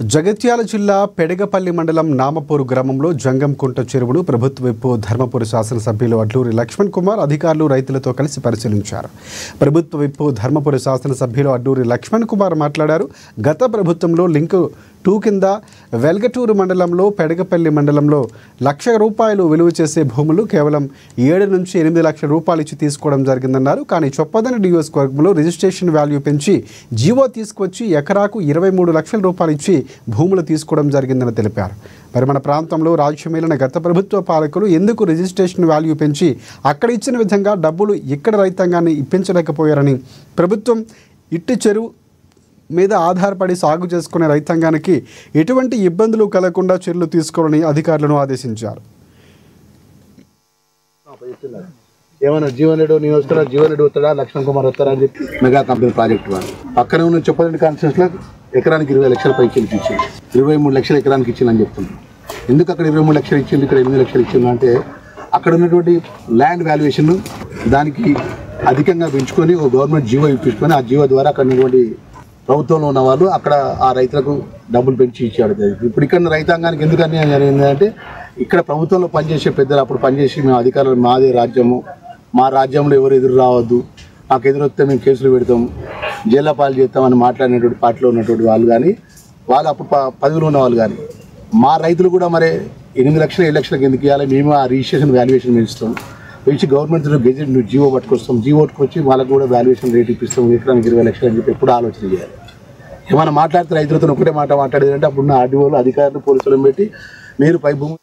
జగిత్యాల జిల్లా పెడగపల్లి మండలం నామపూరు గ్రామంలో జంగంకుంట చెరువును ప్రభుత్వ విప్ ధర్మపురి శాసనసభ్యులు అడ్లూరి లక్ష్మణ్ కుమార్ అధికారులు రైతులతో కలిసి పరిశీలించారు. ప్రభుత్వ విప్ ధర్మపురి శాసనసభ్యులు అడ్లూరి లక్ష్మణ్ కుమార్ మాట్లాడారు. గత ప్రభుత్వంలో లింక్ 2 కింద వెల్గటూరు మండలంలో పెడగపల్లి మండలంలో ₹1,00,000 విలువ చేసే భూములు కేవలం 7 నుంచి 8 లక్షల రూపాయలు ఇచ్చి తీసుకోవడం జరిగిందన్నారు. కానీ చొప్పదండి నియోజకవర్గంలో రిజిస్ట్రేషన్ వాల్యూ పెంచి జీవో తీసుకొచ్చి ఎకరాకు 23 లక్షల రూపాయలు ఇచ్చి భూములు తీసుకోవడం జరిగిందని తెలిపారు. మరి మన ప్రాంతంలో రాజ్యమేలిన గత ప్రభుత్వ పాలకులు ఎందుకు రిజిస్ట్రేషన్ వాల్యూ పెంచి అక్కడ ఇచ్చిన విధంగా డబ్బులు ఇక్కడ రైతాంగాన్ని ఇప్పించలేకపోయారని, ప్రభుత్వం ఇట్టి చెరువు మీద ఆధారపడి సాగు చేసుకునే రైతాంగానికి ఎటువంటి ఇబ్బందులు కలగకుండా చర్యలు తీసుకోవాలని అధికారులను ఆదేశించారు. ఏమన్నా జీవన్ రెడ్డి నేను వస్తారా, జీవన్ రెడ్డి వస్తాడా, లక్ష్మణ్ కుమార్ వస్తారా అని చెప్పి మెగా కంపెనీ ప్రాజెక్ట్ వాళ్ళు పక్కనే ఉన్న చొప్పదండి కాన్స్టిట్యూన్సీలో ఎకరానికి 20 లక్షల పైకి ఇచ్చింది, 23 లక్షలు ఎకరానికి ఇచ్చిందని చెప్తున్నాను. ఎందుకు అక్కడ 23 లక్షలు ఇచ్చింది, ఇక్కడ 8 లక్షలు ఇచ్చింది అంటే అక్కడ ఉన్నటువంటి ల్యాండ్ వాల్యుయేషన్ దానికి అధికంగా పెంచుకొని ఒక గవర్నమెంట్ జీవో ఇప్పించుకొని ఆ జీవో ద్వారా అక్కడ ఉన్నటువంటి ప్రభుత్వంలో ఉన్న వాళ్ళు అక్కడ ఆ రైతులకు డబ్బులు పెంచి ఇచ్చాడు. ఇప్పుడు ఇక్కడ రైతాంగానికి ఎందుకని జరిగిందంటే ఇక్కడ ప్రభుత్వంలో పనిచేసే పెద్దలు అప్పుడు పనిచేసి మేము అధికారులు మాదే రాజ్యము, మా రాజ్యంలో ఎవరు ఎదురు రావద్దు, మాకు ఎదురొస్తే మేము కేసులు పెడతాము, జైల్లో పాలు చేస్తామని మాట్లాడినటువంటి పార్టీలో ఉన్నటువంటి వాళ్ళు కానీ వాళ్ళు అప్పుడు పదవిలో ఉన్న వాళ్ళు కానీ మా రైతులు కూడా మరి 8 లక్షలు 7 లక్షలకు ఎందుకు ఇవ్వాలి, మేము ఆ రిజిస్ట్రేషన్ వాల్యుయేషన్ పెంచుతాం, పెంచి గవర్నమెంట్ గెజెట్ జీవో పట్టుకొస్తాం, జీవో పట్టుకొచ్చి వాళ్ళకు కూడా వాల్యుయేషన్ రేట్ ఇప్పిస్తాం, ఎకరానికి 20 లక్షలు అని చెప్పి ఎప్పుడు ఆలోచన చేయాలి. ఏమైనా మాట్లాడితే రైతులతో ఒకటే మాట మాట్లాడేది అంటే అప్పుడున్న ఆర్డీఓలు అధికారులు పోలీసులను పెట్టి మీరు పై భూమి